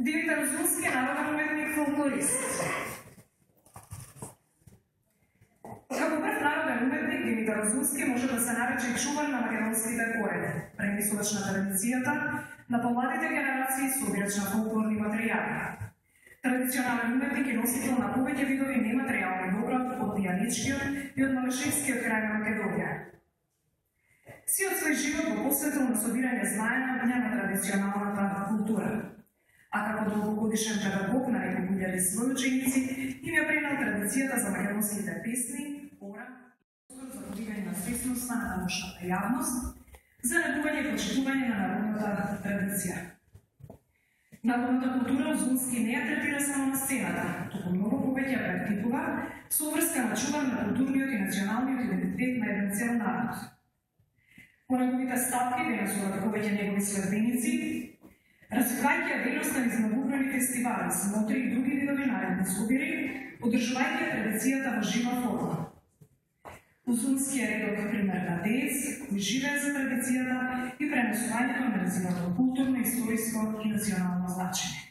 Димитар Узунски е народен уметник фолклорист. Како прв народен уметник, Димитар Узунски може да се нарече и чувар на македонските корени, пренесувач на традицијата на помладите генерации собирач на фолклорни материјали. Традиционален уметник и носител на повеќе видови нематеријални добра од пијаничкиот и од малешевскиот крај на Македонија. Сиот свој живот го посветил на собирање знаење на традиционалната култура, а како долгогодишен педагог на неколку своји ученици им ја пренел традицијата за македонските песни, ора, за подигање на свесноста на тамошната јавност, за негување и почитување на народната традиција. Народната култура Узунски не ја третира само на сцената, туку многу повеќе ја практикува со врска на чувар на културниот и националниот идентитет на еден цел народ. По неговите стапки денесуваат повеќе негови следбеници, развивајќи дейноста низ многобројни фестивали, смотри и други видови наредни собири, одржувајќи традицијата во жива форма. Узунски е редок пример на деец кој живее за традицијата и пренесувањето на нејзиното културно, историско и национално значење.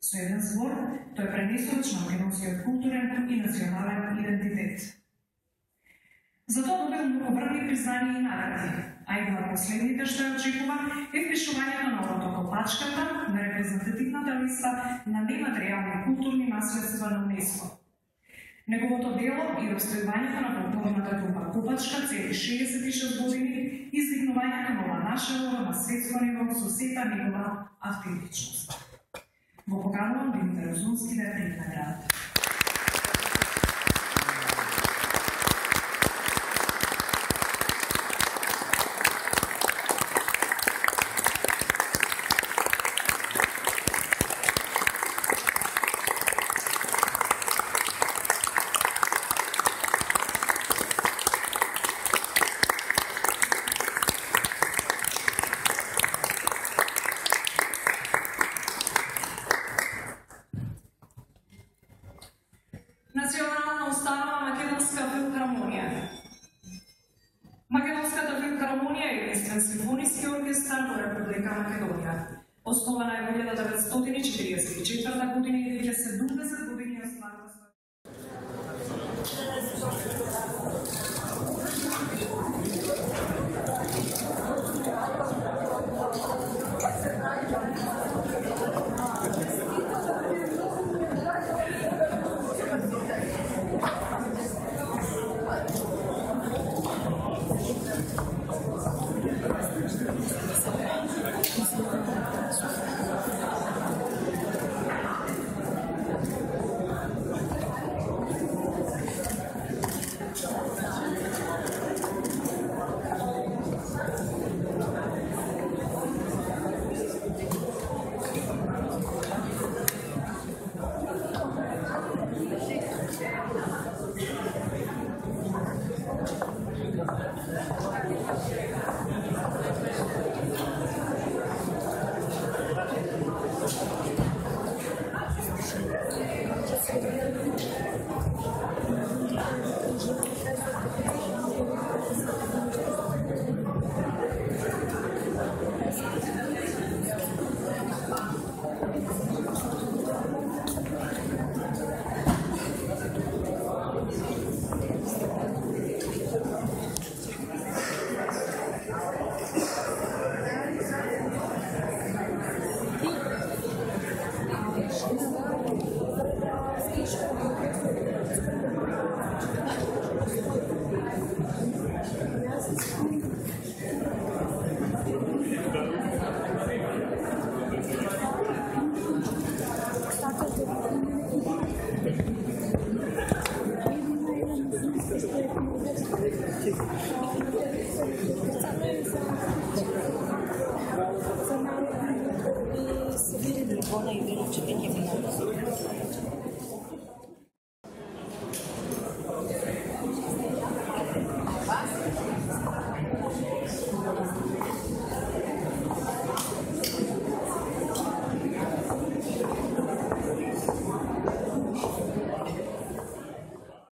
Со еден збор, тој пренесувач на македонскиот културен и национален идентитет. Затоа добил многобройни признания и награди, а една од последните што ја очекува е впишувањето на Копачката на репрезентативната листа на нематеријални културни наследства на УНЕСКО. Неговото дело и обстојувањето на фолклорната група Копачка цели 66 години и издигнувањето на ова наше лово на светско ниво со сета негова автентичност. Го поканувам Димитар Узунски да ја пријми наградата. Национална установа Македонска филхармонија. Македонската филхармонија е единствен симфониски оркестар во Република Македонија. Основана е во 1944 година и веќе 70 години остварува